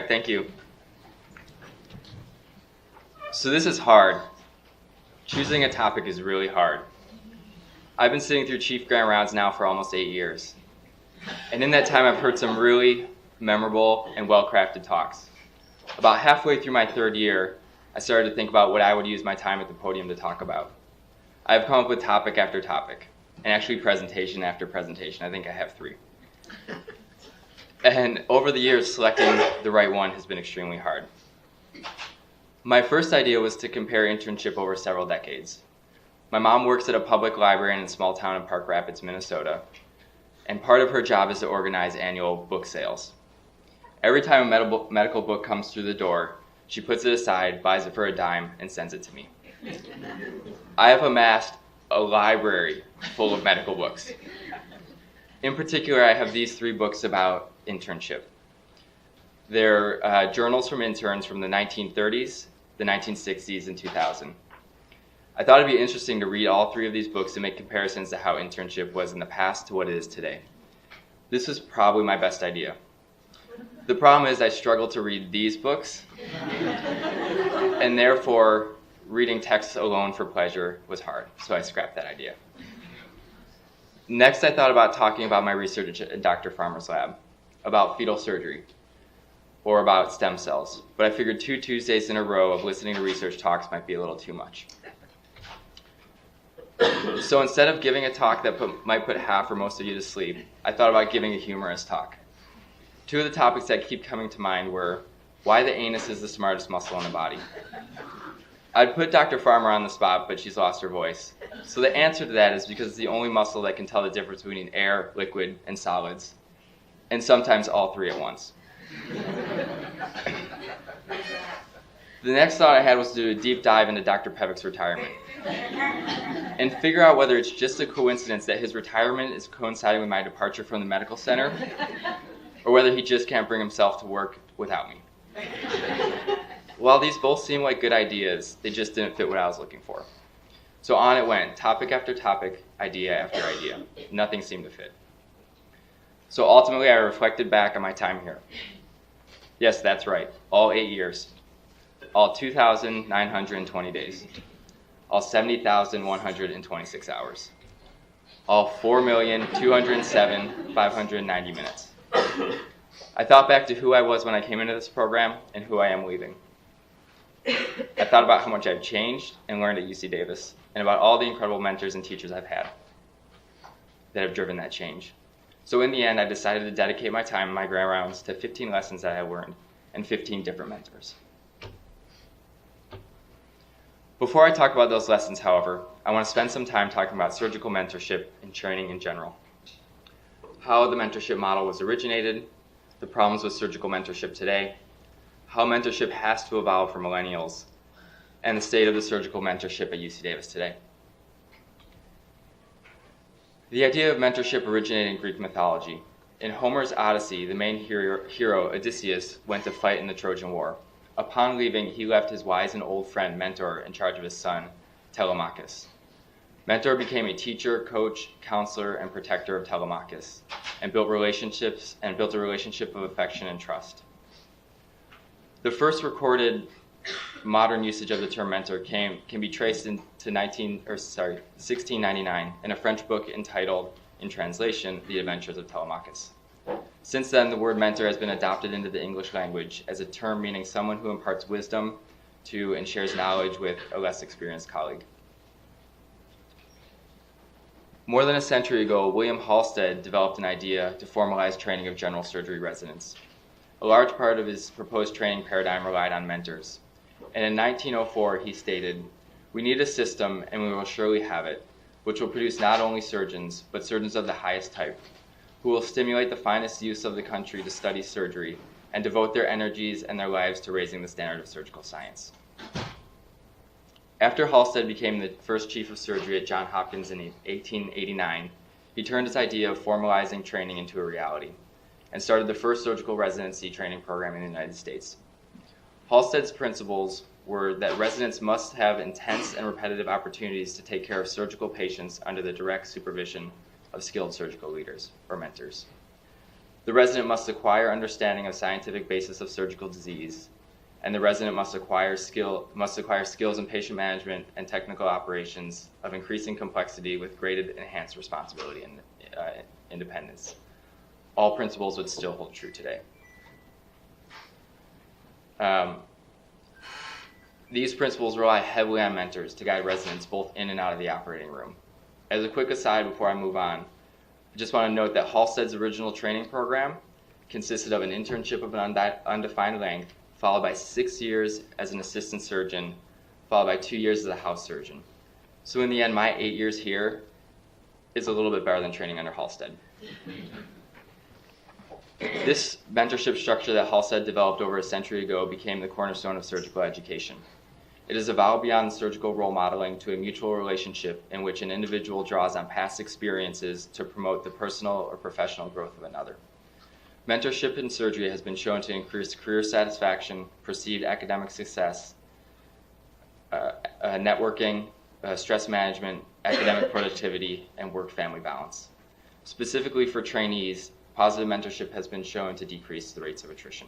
thank you. So this is hard. Choosing a topic is really hard. I've been sitting through Chief Grant rounds now for almost 8 years. And in that time, I've heard some really memorable and well-crafted talks. About halfway through my 3rd year, I started to think about what I would use my time at the podium to talk about. I've come up with topic after topic, and actually presentation after presentation. I think I have 3. And over the years, selecting the right one has been extremely hard. My first idea was to compare internship over several decades. My mom works at a public library in a small town in Park Rapids, Minnesota, and part of her job is to organize annual book sales. Every time a medical book comes through the door, she puts it aside, buys it for a dime, and sends it to me. I have amassed a library full of medical books. In particular, I have these 3 books about internship. They're journals from interns from the 1930s, the 1960s, and 2000. I thought it'd be interesting to read all 3 of these books and make comparisons to how internship was in the past to what it is today. This was probably my best idea. The problem is I struggle to read these books, and therefore reading text alone for pleasure was hard, so I scrapped that idea. Next, I thought about talking about my research at Dr. Farmer's lab, about fetal surgery, or about stem cells, but I figured 2 Tuesdays in a row of listening to research talks might be a little too much. So instead of giving a talk that might put half or most of you to sleep, I thought about giving a humorous talk. 2 of the topics that keep coming to mind were why the anus is the smartest muscle in the body. I'd put Dr. Farmer on the spot, but she's lost her voice. So the answer to that is because it's the only muscle that can tell the difference between air, liquid, and solids, and sometimes all 3 at once. The next thought I had was to do a deep dive into Dr. Pevik's retirement and figure out whether it's just a coincidence that his retirement is coinciding with my departure from the medical center, or whether he just can't bring himself to work without me. While these both seem like good ideas, they just didn't fit what I was looking for. So on it went, topic after topic, idea after idea. Nothing seemed to fit. So ultimately, I reflected back on my time here. Yes, that's right, all 8 years, all 2,920 days, all 70,126 hours, all 4,207,590 minutes. I thought back to who I was when I came into this program and who I am leaving. I thought about how much I've changed and learned at UC Davis, and about all the incredible mentors and teachers I've had that have driven that change. So in the end, I decided to dedicate my time and my grant rounds to 15 lessons that I learned and 15 different mentors. Before I talk about those lessons, however, I want to spend some time talking about surgical mentorship and training in general, how the mentorship model was originated, the problems with surgical mentorship today, how mentorship has to evolve for millennials, and the state of the surgical mentorship at UC Davis today. The idea of mentorship originated in Greek mythology. In Homer's Odyssey, the main hero, Odysseus, went to fight in the Trojan War. Upon leaving, he left his wise and old friend, Mentor, in charge of his son, Telemachus. Mentor became a teacher, coach, counselor, and protector of Telemachus, and built a relationship of affection and trust. The first recorded modern usage of the term mentor can be traced to 1699 in a French book entitled, in translation, The Adventures of Telemachus. Since then, the word mentor has been adopted into the English language as a term meaning someone who imparts wisdom to and shares knowledge with a less experienced colleague. More than a century ago, William Halsted developed an idea to formalize training of general surgery residents. A large part of his proposed training paradigm relied on mentors. And in 1904, he stated, "We need a system, and we will surely have it, which will produce not only surgeons, but surgeons of the highest type, who will stimulate the finest youths of the country to study surgery and devote their energies and their lives to raising the standard of surgical science." After Halsted became the first chief of surgery at Johns Hopkins in 1889, he turned his idea of formalizing training into a reality and started the first surgical residency training program in the United States. Halsted's principles were that residents must have intense and repetitive opportunities to take care of surgical patients under the direct supervision of skilled surgical leaders or mentors. The resident must acquire understanding of scientific basis of surgical disease, and the resident must acquire skills in patient management and technical operations of increasing complexity with graded enhanced responsibility and independence. All principles would still hold true today. These principles rely heavily on mentors to guide residents both in and out of the operating room. As a quick aside before I move on, I just want to note that Halstead's original training program consisted of an internship of an undefined length, followed by 6 years as an assistant surgeon, followed by 2 years as a house surgeon. So in the end, my 8 years here is a little bit better than training under Halstead. This mentorship structure that Halstead developed over a century ago became the cornerstone of surgical education. It has evolved beyond surgical role modeling to a mutual relationship in which an individual draws on past experiences to promote the personal or professional growth of another. Mentorship in surgery has been shown to increase career satisfaction, perceived academic success, networking, stress management, academic productivity, and work-family balance. Specifically for trainees, positive mentorship has been shown to decrease the rates of attrition.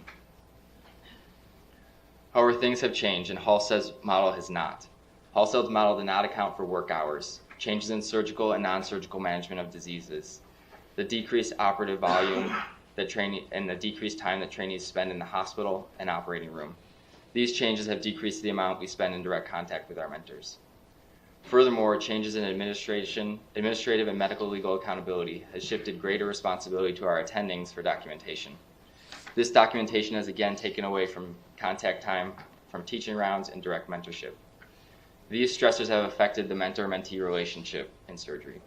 However, things have changed, and Halstead's model has not. Halstead's model did not account for work hours, changes in surgical and non-surgical management of diseases, the decreased operative volume and the decreased time that trainees spend in the hospital and operating room. These changes have decreased the amount we spend in direct contact with our mentors. Furthermore, changes in administrative and medical legal accountability has shifted greater responsibility to our attendings for documentation. This documentation has again taken away from contact time from teaching rounds and direct mentorship. These stressors have affected the mentor-mentee relationship in surgery.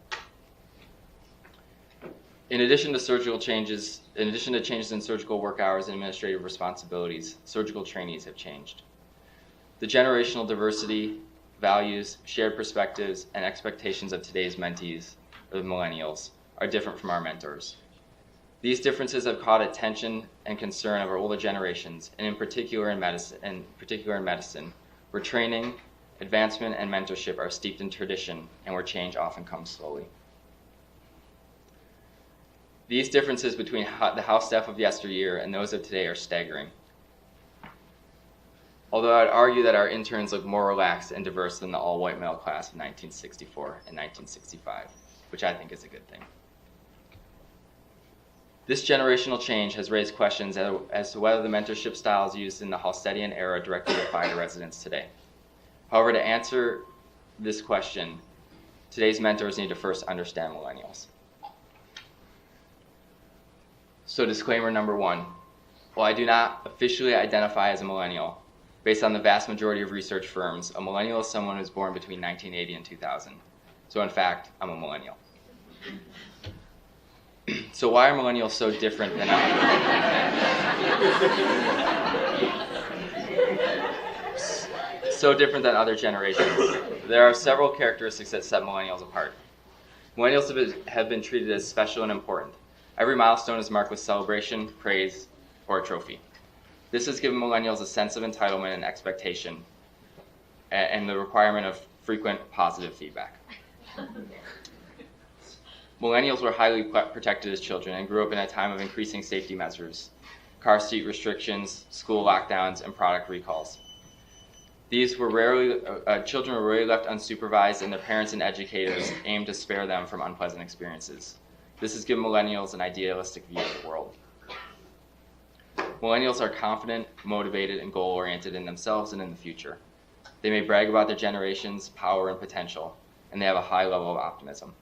In addition to changes in surgical work hours and administrative responsibilities, surgical trainees have changed. The generational diversity, values, shared perspectives, and expectations of today's mentees, or the millennials, are different from our mentors. These differences have caught attention and concern of our older generations, and in particular in medicine, where training, advancement, and mentorship are steeped in tradition and where change often comes slowly. These differences between the house staff of yesteryear and those of today are staggering. Although I'd argue that our interns look more relaxed and diverse than the all-white male class of 1964 and 1965, which I think is a good thing. This generational change has raised questions as to whether the mentorship styles used in the Halstedian era directly apply to residents today. However, to answer this question, today's mentors need to first understand millennials. So disclaimer number one, while I do not officially identify as a millennial, based on the vast majority of research firms, a millennial is someone who was born between 1980 and 2000. So in fact, I'm a millennial. So why are millennials so different than other generations? There are several characteristics that set millennials apart. Millennials have been treated as special and important. Every milestone is marked with celebration, praise, or a trophy. This has given millennials a sense of entitlement and expectation, and the requirement of frequent positive feedback. Millennials were highly protected as children and grew up in a time of increasing safety measures, car seat restrictions, school lockdowns, and product recalls. Children were rarely left unsupervised, and their parents and educators aimed to spare them from unpleasant experiences. This has given millennials an idealistic view of the world. Millennials are confident, motivated, and goal-oriented in themselves and in the future. They may brag about their generation's power and potential, and they have a high level of optimism.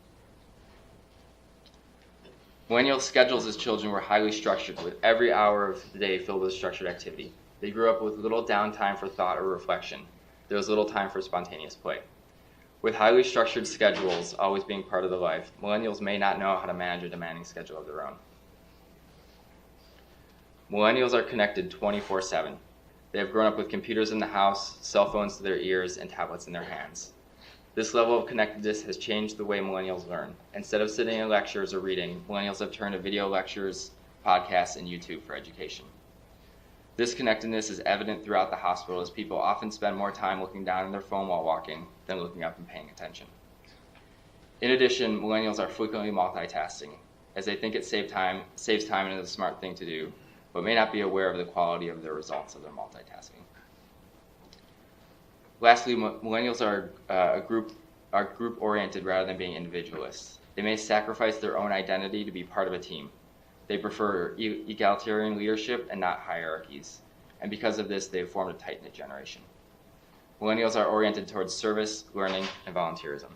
Millennial schedules as children were highly structured, with every hour of the day filled with structured activity. They grew up with little downtime for thought or reflection. There was little time for spontaneous play. With highly structured schedules always being part of their life, millennials may not know how to manage a demanding schedule of their own. Millennials are connected 24/7. They have grown up with computers in the house, cell phones to their ears, and tablets in their hands. This level of connectedness has changed the way millennials learn. Instead of sitting in lectures or reading, millennials have turned to video lectures, podcasts, and YouTube for education. This connectedness is evident throughout the hospital, as people often spend more time looking down at their phone while walking than looking up and paying attention. In addition, millennials are frequently multitasking. as they think it saves time and is a smart thing to do, but may not be aware of the quality of the results of their multitasking. Lastly, millennials are group-oriented rather than being individualists. They may sacrifice their own identity to be part of a team. They prefer egalitarian leadership and not hierarchies, and because of this, they have formed a tight-knit generation. Millennials are oriented towards service, learning, and volunteerism.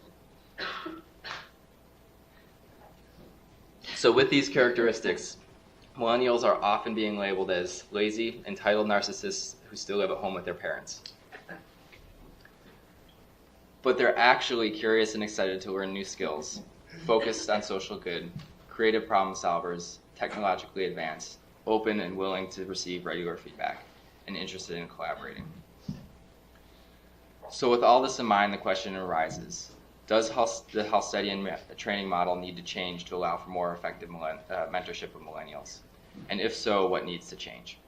So with these characteristics, millennials are often being labeled as lazy, entitled narcissists who still live at home with their parents. But they're actually curious and excited to learn new skills, focused on social good, creative problem solvers, technologically advanced, open and willing to receive regular feedback, and interested in collaborating. So with all this in mind, the question arises, does the Halstedian training model need to change to allow for more effective mentorship of millennials? And if so, what needs to change?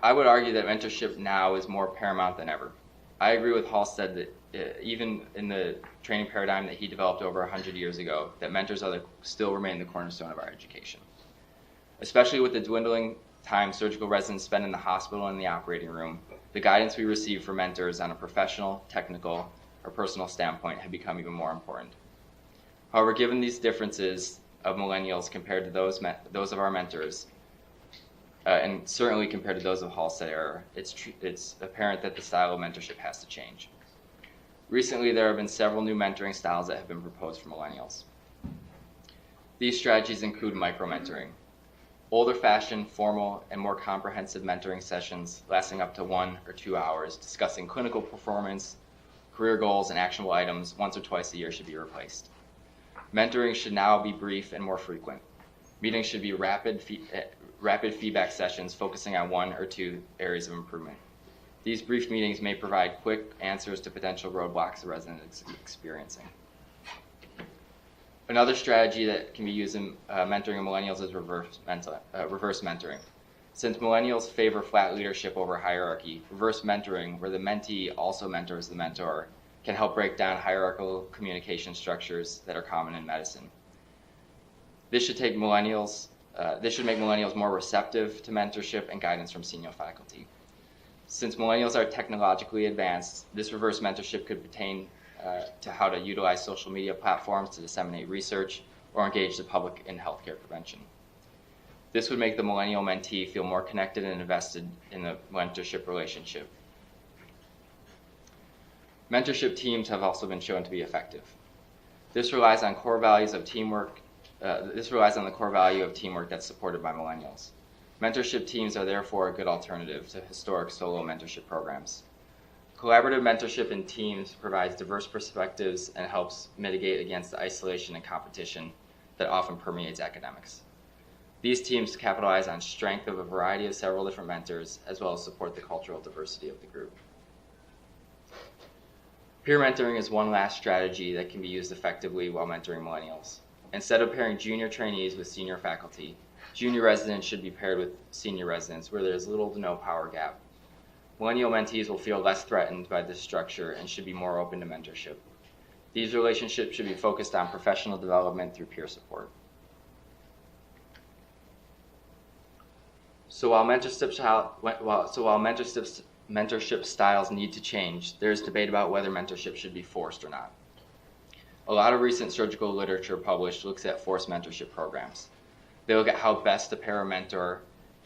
I would argue that mentorship now is more paramount than ever. I agree with Halsted that even in the training paradigm that he developed over 100 years ago, that mentors still remain the cornerstone of our education. Especially with the dwindling time surgical residents spend in the hospital and the operating room, the guidance we receive from mentors on a professional, technical, or personal standpoint have become even more important. However, given these differences of millennials compared to those of our mentors, and certainly compared to those of Halsted era, it's apparent that the style of mentorship has to change. Recently, there have been several new mentoring styles that have been proposed for millennials. These strategies include micro-mentoring, older-fashioned, formal, and more comprehensive mentoring sessions lasting up to 1 or 2 hours, discussing clinical performance, career goals, and actionable items once or twice a year should be replaced. Mentoring should now be brief and more frequent. Meetings should be rapid feedback sessions focusing on 1 or 2 areas of improvement. These brief meetings may provide quick answers to potential roadblocks the resident is experiencing. Another strategy that can be used in mentoring of millennials is reverse mentoring. Since millennials favor flat leadership over hierarchy, reverse mentoring, where the mentee also mentors the mentor, can help break down hierarchical communication structures that are common in medicine. This should make millennials more receptive to mentorship and guidance from senior faculty. Since millennials are technologically advanced, this reverse mentorship could pertain to how to utilize social media platforms to disseminate research or engage the public in healthcare prevention. This would make the millennial mentee feel more connected and invested in the mentorship relationship. Mentorship teams have also been shown to be effective. This relies on core values of teamwork. This relies on the core value of teamwork that's supported by millennials. Mentorship teams are therefore a good alternative to historic solo mentorship programs. Collaborative mentorship in teams provides diverse perspectives and helps mitigate against the isolation and competition that often permeates academics. These teams capitalize on strength of a variety of several different mentors, as well as support the cultural diversity of the group. Peer mentoring is one last strategy that can be used effectively while mentoring millennials. Instead of pairing junior trainees with senior faculty, junior residents should be paired with senior residents where there is little to no power gap. Millennial mentees will feel less threatened by this structure and should be more open to mentorship. These relationships should be focused on professional development through peer support. So while mentorship styles need to change, there is debate about whether mentorship should be forced or not. A lot of recent surgical literature published looks at forced mentorship programs. They look at how best to pair a mentor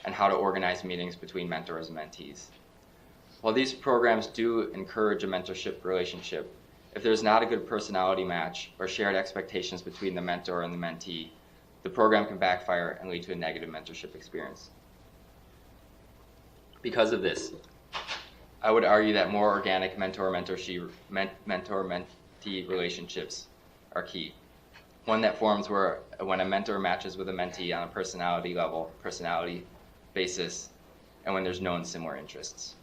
and how to organize meetings between mentors and mentees. While these programs do encourage a mentorship relationship, if there's not a good personality match or shared expectations between the mentor and the mentee, the program can backfire and lead to a negative mentorship experience. Because of this, I would argue that more organic mentor-mentee relationships are key. One that forms when a mentor matches with a mentee on a personality basis, and when there's known similar interests.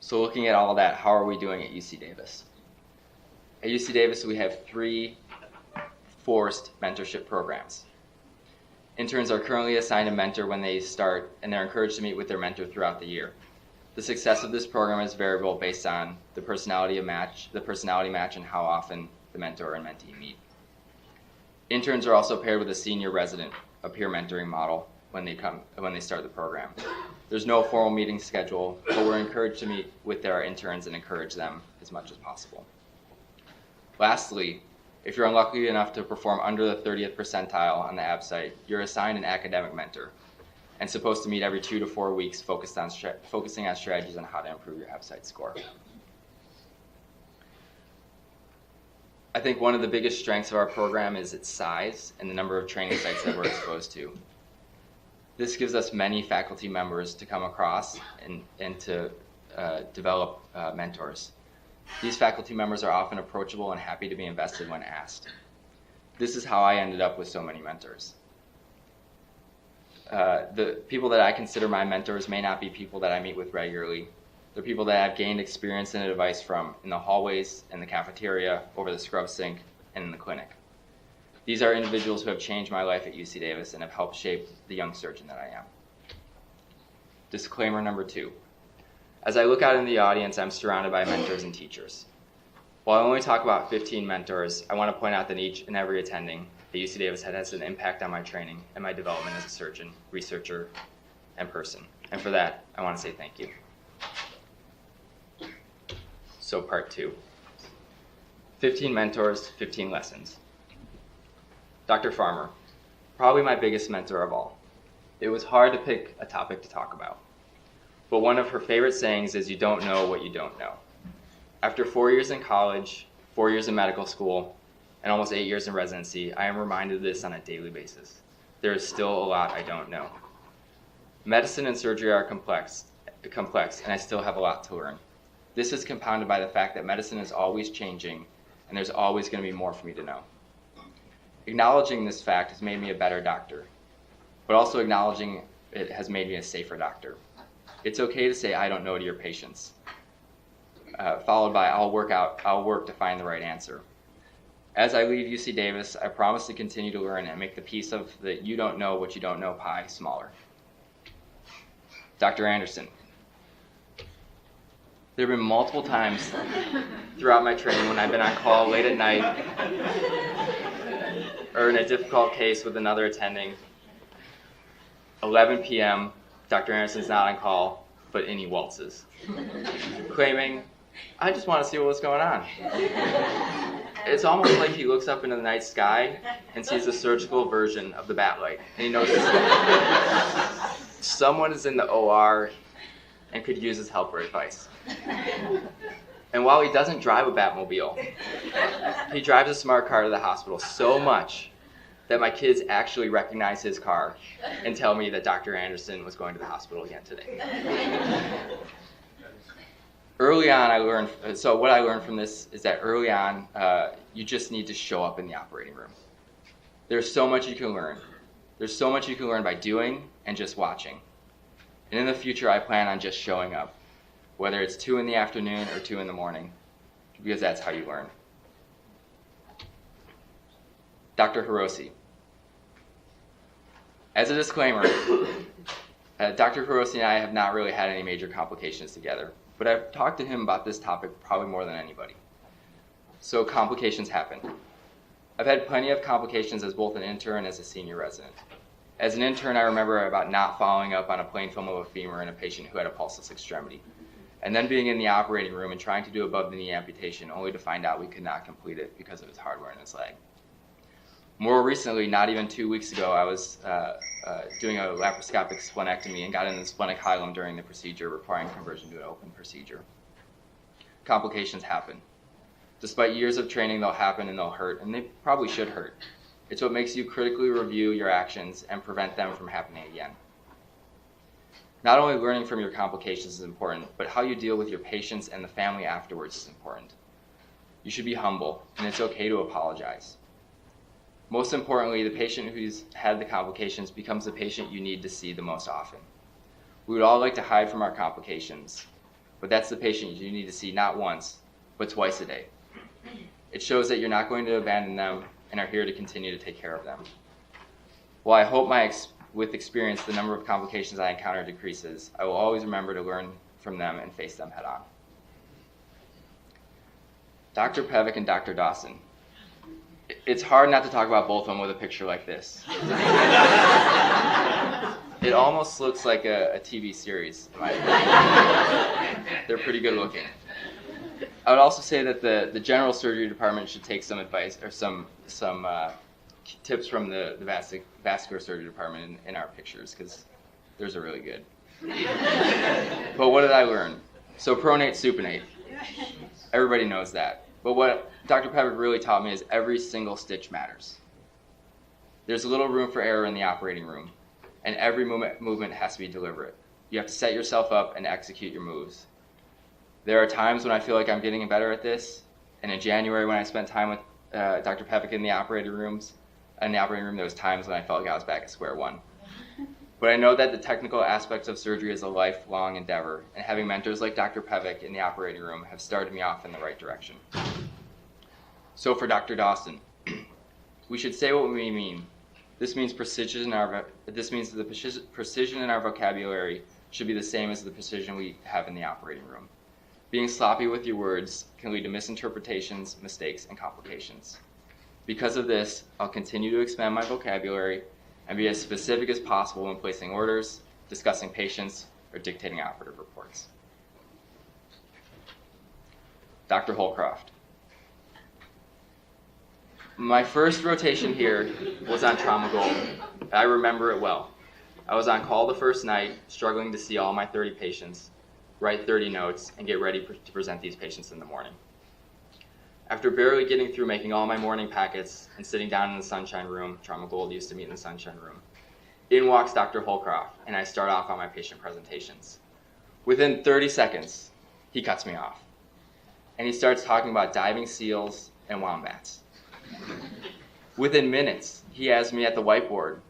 So looking at all of that, how are we doing at UC Davis? At UC Davis, we have 3 forced mentorship programs. Interns are currently assigned a mentor when they start, and they're encouraged to meet with their mentor throughout the year. The success of this program is variable based on the personality match and how often the mentor and mentee meet. Interns are also paired with a senior resident, a peer mentoring model, when they start the program. There's no formal meeting schedule, but we're encouraged to meet with our interns and encourage them as much as possible. Lastly, if you're unlucky enough to perform under the 30th percentile on the AB site, you're assigned an academic mentor and supposed to meet every 2 to 4 weeks focusing on strategies on how to improve your AB site score. I think one of the biggest strengths of our program is its size and the number of training sites that we're exposed to. This gives us many faculty members to come across and to develop mentors. These faculty members are often approachable and happy to be invested when asked. This is how I ended up with so many mentors. The people that I consider my mentors may not be people that I meet with regularly. They're people that I've gained experience and advice from in the hallways, in the cafeteria, over the scrub sink, and in the clinic. These are individuals who have changed my life at UC Davis and have helped shape the young surgeon that I am. Disclaimer number 2. As I look out in the audience, I'm surrounded by mentors and teachers. While I only talk about 15 mentors, I want to point out that each and every attending at UC Davis has an impact on my training and my development as a surgeon, researcher, and person. And for that, I want to say thank you. So part 2. 15 mentors, 15 lessons. Dr. Farmer, probably my biggest mentor of all. It was hard to pick a topic to talk about, but one of her favorite sayings is, "You don't know what you don't know." After 4 years in college, 4 years in medical school, and almost 8 years in residency, I am reminded of this on a daily basis. There is still a lot I don't know. Medicine and surgery are complex, and I still have a lot to learn. This is compounded by the fact that medicine is always changing, and there's always going to be more for me to know. Acknowledging this fact has made me a better doctor, but also acknowledging it has made me a safer doctor. It's okay to say I don't know to your patients, followed by I'll work to find the right answer. As I leave UC Davis, I promise to continue to learn and make the piece of the you don't know what you don't know pie smaller. Dr. Anderson. There have been multiple times throughout my training when I've been on call late at night or in a difficult case with another attending. 11 p.m., Dr. Anderson's not on call, but in he waltzes, claiming, "I just want to see what's going on." It's almost like he looks up into the night sky and sees a surgical version of the bat light, and he notices someone is in the OR and could use his help or advice. And while he doesn't drive a Batmobile, he drives a smart car to the hospital so much that my kids actually recognize his car and tell me that Dr. Anderson was going to the hospital again today. Early on, what I learned from this is that early on, you just need to show up in the operating room. There's so much you can learn. There's so much you can learn by doing and just watching. And in the future, I plan on just showing up, whether it's 2 in the afternoon or 2 in the morning, because that's how you learn. Dr. Hiroshi. As a disclaimer, Dr. Hiroshi and I have not really had any major complications together, but I've talked to him about this topic probably more than anybody. So complications happen. I've had plenty of complications as both an intern and as a senior resident. As an intern, I remember about not following up on a plain film of a femur in a patient who had a pulseless extremity, and then being in the operating room and trying to do above-the-knee amputation only to find out we could not complete it because of his hardware in his leg. More recently, not even 2 weeks ago, I was doing a laparoscopic splenectomy and got in the splenic hilum during the procedure, requiring conversion to an open procedure. Complications happen. Despite years of training, they'll happen and they'll hurt, and they probably should hurt. It's what makes you critically review your actions and prevent them from happening again. Not only learning from your complications is important, but how you deal with your patients and the family afterwards is important. You should be humble, and it's okay to apologize. Most importantly, the patient who's had the complications becomes the patient you need to see the most often. We would all like to hide from our complications, but that's the patient you need to see not once, but twice a day. It shows that you're not going to abandon them and are here to continue to take care of them. While I hope with experience the number of complications I encounter decreases, I will always remember to learn from them and face them head on. Dr. Pevick and Dr. Dawson. It's hard not to talk about both of them with a picture like this. It almost looks like a TV series, in my opinion. They're pretty good looking. I would also say that the general surgery department should take some advice or some tips from the vascular surgery department in our pictures, because theirs are really good. But what did I learn? So pronate supinate. Everybody knows that. But what Dr. Pevick really taught me is every single stitch matters. There's little room for error in the operating room, and every movement has to be deliberate. You have to set yourself up and execute your moves. There are times when I feel like I'm getting better at this, and in January when I spent time with Dr. Pevick in the operating room, there was times when I felt like I was back at square one. But I know that the technical aspects of surgery is a lifelong endeavor, and having mentors like Dr. Pevick in the operating room have started me off in the right direction. So for Dr. Dawson, we should say what we mean. This means precision in our precision in our vocabulary should be the same as the precision we have in the operating room. Being sloppy with your words can lead to misinterpretations, mistakes, and complications. Because of this, I'll continue to expand my vocabulary and be as specific as possible when placing orders, discussing patients, or dictating operative reports. Dr. Holcroft. My first rotation here was on Trauma Gold. I remember it well. I was on call the first night, struggling to see all my 30 patients, write 30 notes, and get ready to present these patients in the morning. After barely getting through making all my morning packets and sitting down in the Sunshine Room, Trauma Gold used to meet in the Sunshine Room, in walks Dr. Holcroft, and I start off on my patient presentations. Within 30 seconds, he cuts me off, and he starts talking about diving seals and wombats. Within minutes, he has me at the whiteboard,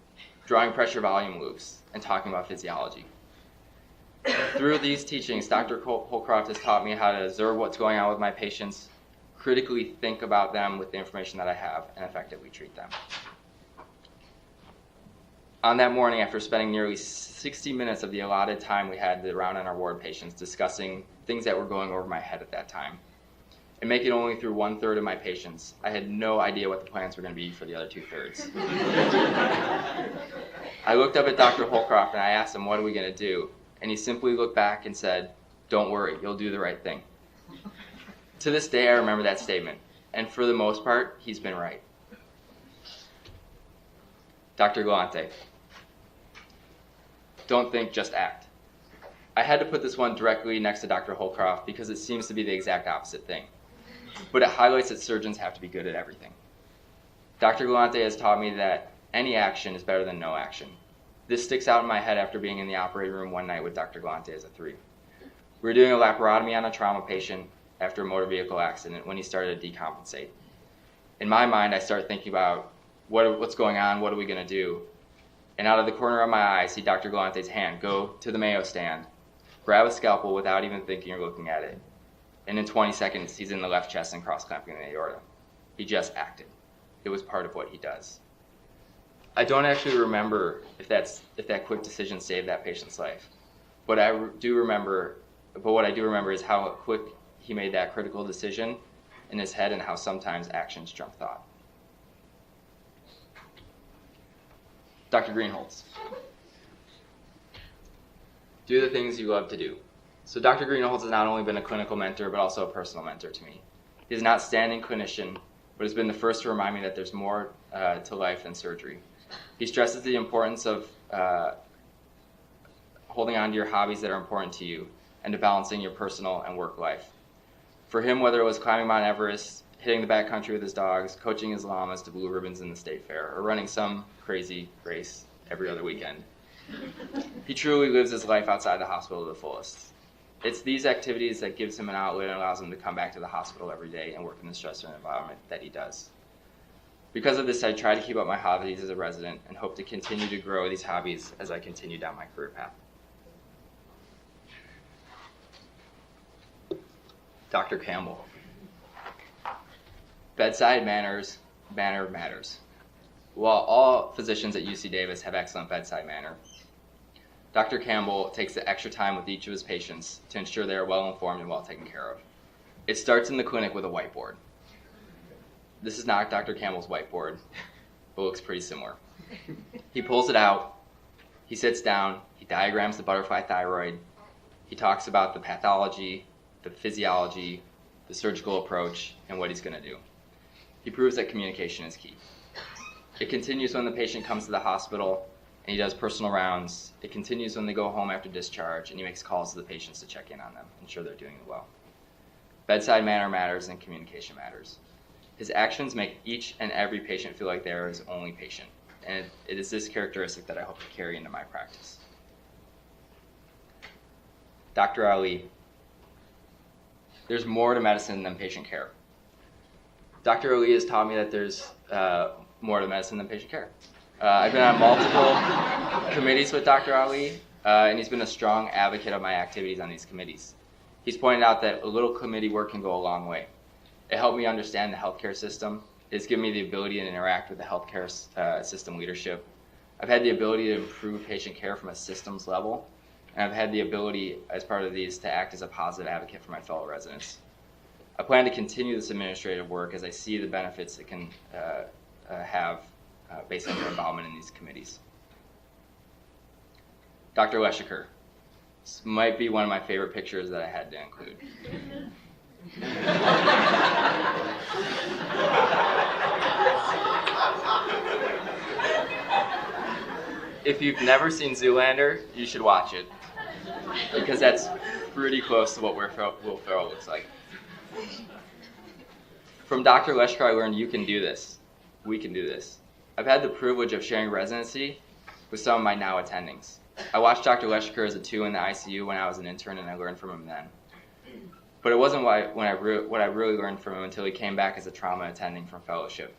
drawing pressure volume loops and talking about physiology. Through these teachings, Dr. Holcroft has taught me how to observe what's going on with my patients, critically think about them with the information that I have, and effectively treat them. On that morning, after spending nearly 60 minutes of the allotted time we had around on our ward patients discussing things that were going over my head at that time, and making it only through 1/3 of my patients, I had no idea what the plans were going to be for the other 2/3. I looked up at Dr. Holcroft and I asked him, what are we going to do? And he simply looked back and said, don't worry, you'll do the right thing. To this day, I remember that statement, and for the most part, he's been right. Dr. Galante. Don't think, just act. I had to put this one directly next to Dr. Holcroft because it seems to be the exact opposite thing. But it highlights that surgeons have to be good at everything. Dr. Galante has taught me that any action is better than no action. This sticks out in my head after being in the operating room one night with Dr. Galante as a 3. We were doing a laparotomy on a trauma patient after a motor vehicle accident when he started to decompensate. In my mind, I start thinking about what's going on, what are we going to do? And out of the corner of my eye, I see Dr. Galante's hand go to the Mayo stand, grab a scalpel without even thinking or looking at it. And in 20 seconds, he's in the left chest and cross-clamping the aorta. He just acted. It was part of what he does. I don't actually remember if that quick decision saved that patient's life. But what I do remember is how quick he made that critical decision in his head and how sometimes actions trump thought. Dr. Greenholz. Do the things you love to do. So Dr. Greenholz has not only been a clinical mentor, but also a personal mentor to me. He's an outstanding clinician, but has been the first to remind me that there's more to life than surgery. He stresses the importance of holding on to your hobbies that are important to you and to balancing your personal and work life. For him, whether it was climbing Mount Everest, hitting the backcountry with his dogs, coaching his llamas to blue ribbons in the state fair, or running some crazy race every other weekend, he truly lives his life outside the hospital to the fullest. It's these activities that gives him an outlet and allows him to come back to the hospital every day and work in the stressful environment that he does. Because of this, I try to keep up my hobbies as a resident and hope to continue to grow these hobbies as I continue down my career path. Dr. Campbell. Bedside manner matters. While all physicians at UC Davis have excellent bedside manner, Dr. Campbell takes the extra time with each of his patients to ensure they are well informed and well taken care of. It starts in the clinic with a whiteboard. This is not Dr. Campbell's whiteboard, but looks pretty similar. He pulls it out, he sits down, he diagrams the butterfly thyroid, he talks about the pathology, the physiology, the surgical approach, and what he's going to do. He proves that communication is key. It continues when the patient comes to the hospital and he does personal rounds. It continues when they go home after discharge and he makes calls to the patients to check in on them, ensure they're doing well. Bedside manner matters and communication matters. His actions make each and every patient feel like they are his only patient, and it is this characteristic that I hope to carry into my practice. Dr. Ali, there's more to medicine than patient care. Dr. Ali has taught me that there's more to medicine than patient care. I've been on multiple committees with Dr. Ali, and he's been a strong advocate of my activities on these committees. He's pointed out that a little committee work can go a long way. It helped me understand the healthcare system. It's given me the ability to interact with the healthcare system leadership. I've had the ability to improve patient care from a systems level, and I've had the ability, as part of these, to act as a positive advocate for my fellow residents. I plan to continue this administrative work as I see the benefits it can have based on your involvement in these committees. Dr. Leshiker. This might be one of my favorite pictures that I had to include. If you've never seen Zoolander, you should watch it, because that's pretty close to what Will Ferrell looks like. From Dr. Leshiker, I learned you can do this. We can do this. I've had the privilege of sharing residency with some of my now attendings. I watched Dr. Leshiker as a 2 in the ICU when I was an intern, and I learned from him then. But it wasn't what I really learned from him until he came back as a trauma attending from fellowship.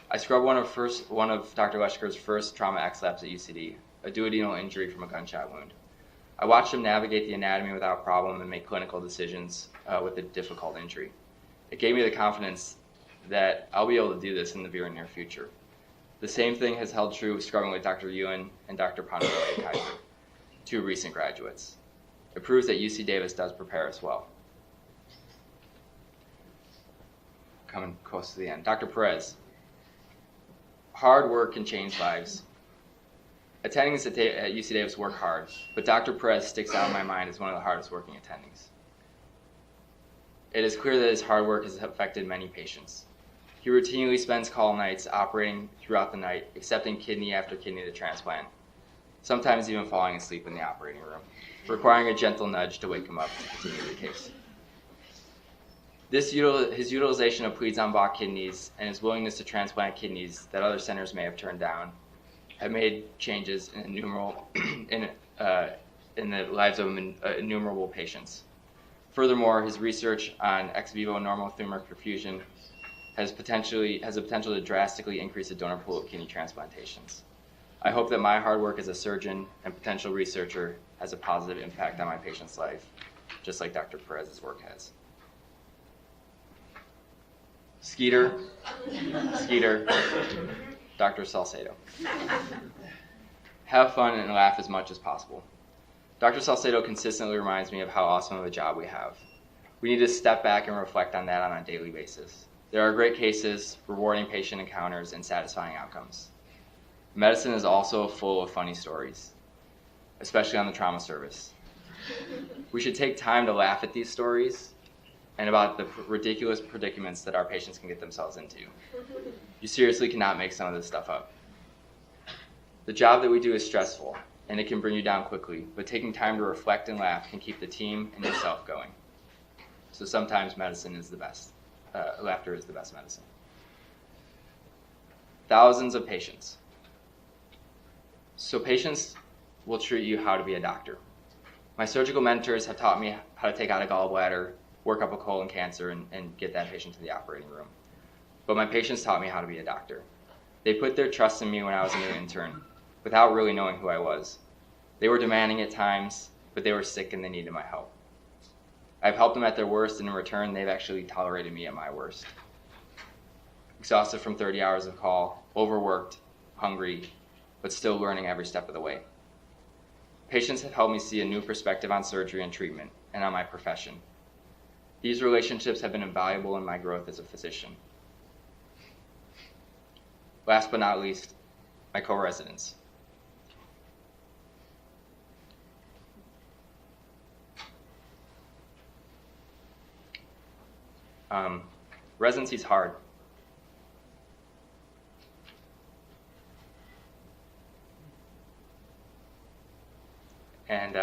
I scrubbed one of Dr. Leshiker's first trauma X-labs at UCD, a duodenal injury from a gunshot wound. I watched him navigate the anatomy without problem and make clinical decisions with a difficult injury. It gave me the confidence that I'll be able to do this in the very near future. The same thing has held true scrubbing with Dr. Ewan and Dr. Pronale, 2 recent graduates. It proves that UC Davis does prepare us well. Coming close to the end. Dr. Perez. Hard work can change lives. Attendings at UC Davis work hard, but Dr. Perez sticks out in my mind as one of the hardest working attendings. It is clear that his hard work has affected many patients. He routinely spends call nights operating throughout the night, accepting kidney after kidney to transplant, sometimes even falling asleep in the operating room, requiring a gentle nudge to wake him up to continue the case. His utilization of Pleeds-en-Bach kidneys and his willingness to transplant kidneys that other centers may have turned down have made changes in the lives of innumerable patients. Furthermore, his research on ex vivo normal tumor perfusion has the potential to drastically increase the donor pool of kidney transplantations. I hope that my hard work as a surgeon and potential researcher has a positive impact on my patient's life, just like Dr. Perez's work has. Skeeter, Dr. Salcedo. Have fun and laugh as much as possible. Dr. Salcedo consistently reminds me of how awesome of a job we have. We need to step back and reflect on that on a daily basis. There are great cases, rewarding patient encounters, and satisfying outcomes. Medicine is also full of funny stories, especially on the trauma service. We should take time to laugh at these stories and about the ridiculous predicaments that our patients can get themselves into. You seriously cannot make some of this stuff up. The job that we do is stressful, and it can bring you down quickly, but taking time to reflect and laugh can keep the team and yourself going. So sometimes medicine is the best. Laughter is the best medicine. Thousands of patients. So patients will treat you how to be a doctor. My surgical mentors have taught me how to take out a gallbladder, work up a colon cancer, and get that patient to the operating room. But my patients taught me how to be a doctor. They put their trust in me when I was a new intern, without really knowing who I was. They were demanding at times, but they were sick and they needed my help. I've helped them at their worst, and in return, they've actually tolerated me at my worst. Exhausted from 30 hours of call, overworked, hungry, but still learning every step of the way. Patients have helped me see a new perspective on surgery and treatment, and on my profession. These relationships have been invaluable in my growth as a physician. Last but not least, my co-residents. Residency is hard. And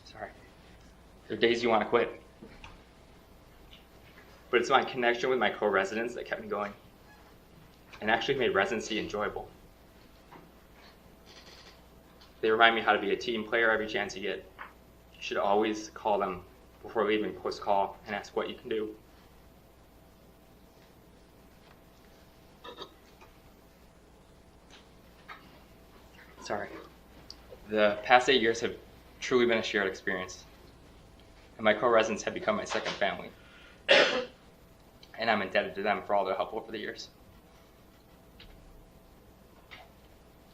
sorry, there are days you want to quit. But it's my connection with my co-residents that kept me going and actually made residency enjoyable. They remind me how to be a team player every chance you get. You should always call them before leaving, post-call, and ask what you can do. Sorry. The past 8 years have truly been a shared experience, and my co-residents have become my second family. And I'm indebted to them for all their help over the years.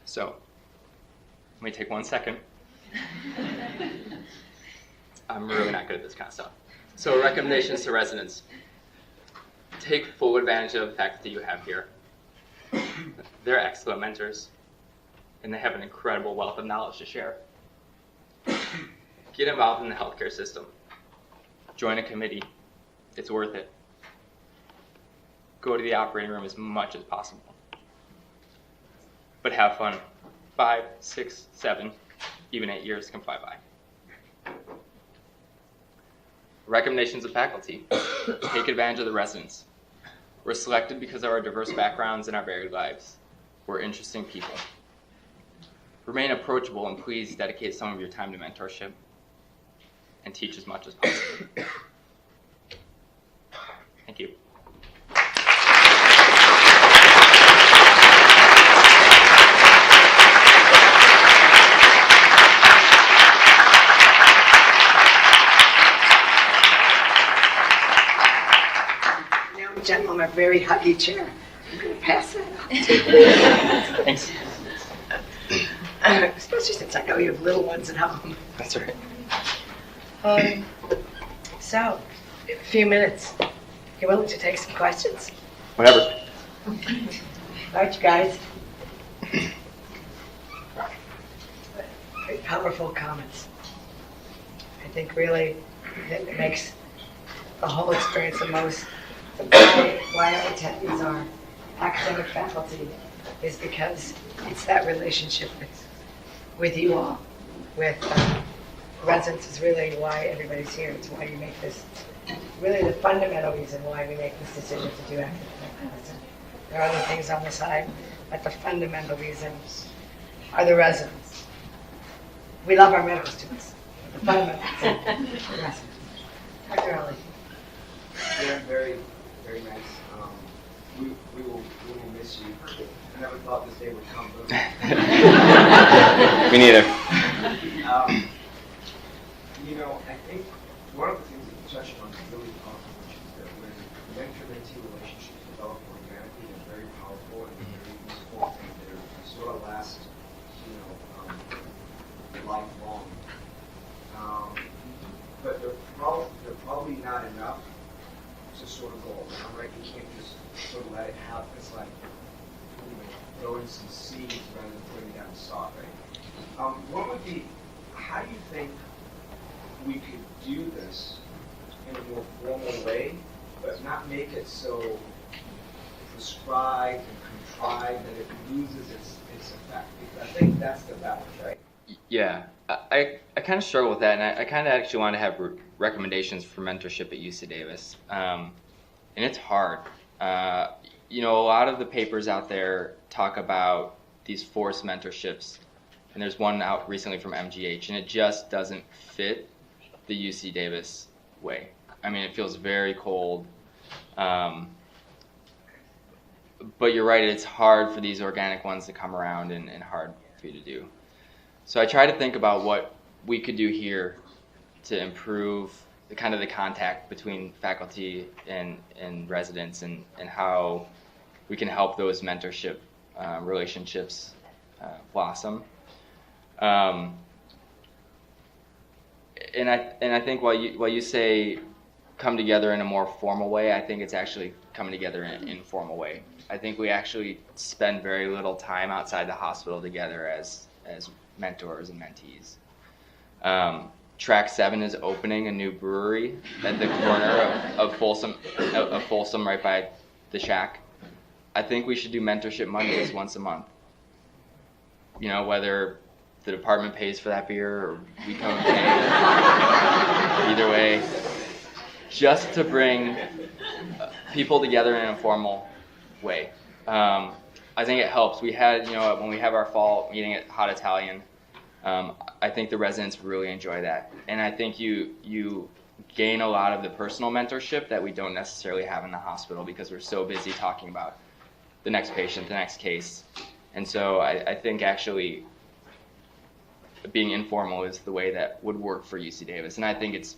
So, let me take 1 second. I'm really not good at this kind of stuff. So, recommendations to residents. Take full advantage of the faculty you have here. They're excellent mentors, and they have an incredible wealth of knowledge to share. Get involved in the healthcare system. Join a committee. It's worth it. Go to the operating room as much as possible. But have fun. 5, 6, 7, even 8 years can fly by. Recommendations of faculty. Take advantage of the residents. We're selected because of our diverse backgrounds and our varied lives. We're interesting people. Remain approachable and please dedicate some of your time to mentorship and teach as much as possible. Thank you. Gentlemen, a very huggy chair. I'm going to pass that out. Thanks. Especially since I know you have little ones at home. That's right. So, in a few minutes, you willing to take some questions? Whatever. All right, you guys. Very powerful comments. I think really it makes the whole experience the most. Why our attendees are academic faculty is because it's that relationship with you all, with residents is really why everybody's here. It's why you make this, really the fundamental reason why we make this decision to do academic medicine. There are other things on the side, but the fundamental reason are the residents. We love our medical students. The fundamental reason, the residents. Dr. Ellie. Yeah, very nice. We will miss you. I never thought this day would come. Me neither. I think one of the things that you touched on is really powerful, which is that when mentor-mentee relationships develop organically, they're very powerful and very useful, and they sort of last, lifelong. But they're probably not enough to sort of go around, right? You can't just sort of let it happen. It's like, throwing some seeds rather than putting down sod, right? How do you think we could do this in a more formal way, but not make it so prescribed and contrived that it loses its effect? Because I think that's the balance, right? Yeah, I kind of struggle with that, and I kind of actually want to have recommendations for mentorship at UC Davis. And it's hard. A lot of the papers out there talk about these forced mentorships, and there's one out recently from MGH, and it just doesn't fit the UC Davis way. I mean, it feels very cold. But you're right, it's hard for these organic ones to come around and hard for you to do. So I try to think about what we could do here to improve the contact between faculty and residents and how we can help those mentorship relationships blossom. And I think while you say come together in a more formal way. I think it's actually coming together in an informal way. I think we actually spend very little time outside the hospital together as mentors and mentees. Track 7 is opening a new brewery at the corner of Folsom, right by the Shack. I think we should do mentorship Mondays once a month. You know, whether the department pays for that beer or we come and pay, either way, just to bring people together in a formal way. I think it helps. We had, when we have our fall meeting at Hot Italian, I think the residents really enjoy that. And I think you gain a lot of the personal mentorship that we don't necessarily have in the hospital because we're so busy talking about the next patient, the next case. And so I think actually being informal is the way that would work for UC Davis. And I think it's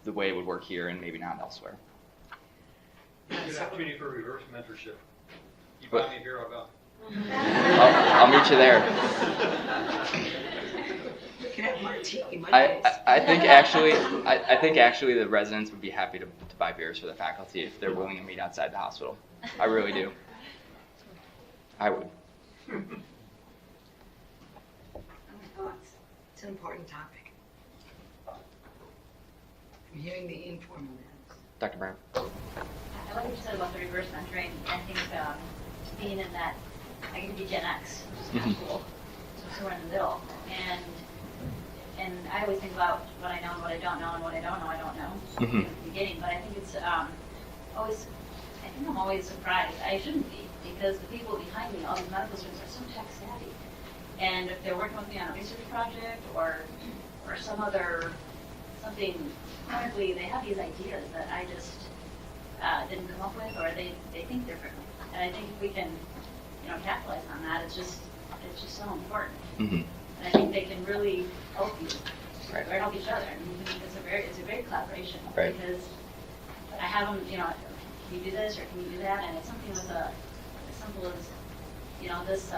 the way it would work here and maybe not elsewhere. Good opportunity for reverse mentorship. You buy me a beer, I'll go. I'll meet you there. We can have martini Mondays. I think actually the residents would be happy to buy beers for the faculty if they're willing to meet outside the hospital. I really do. I would. Thoughts? It's an important topic. I'm hearing the informal ones. Dr. Brown. I like what you said about the reverse mentoring. I think being in that, I get to be Gen X, which is kind of cool. So we're in the middle. And I always think about what I know and what I don't know, and what I don't know, I don't know in the beginning. But I think it's always, I think I'm always surprised. I shouldn't be, because the people behind me, all these medical students, are so tech savvy. And if they're working with me on a research project or something clinically, they have these ideas that I just didn't come up with, or they think differently. And I think if we can, capitalize on that, it's just so important. Mm-hmm. And I think they can really help you, or help each other. And it's a very collaboration, right. Because I have them, can you do this or can you do that? And it's something with as simple as, this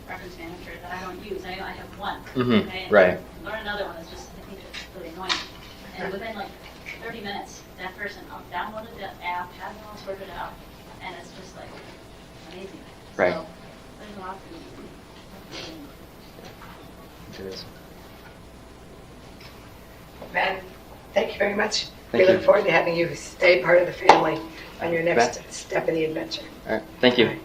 reference manager that I don't use. I have one. Mm-hmm. Okay? Right. Learn another one is just, I think it's really annoying. And within like 30 minutes, that person downloaded the app, had it all sorted out, and it's just like amazing. Right. So there's a lot to do. Ben, thank you very much. Thank we you. look forward to having you stay part of the family on your next step of the adventure. All right. Thank you. All right.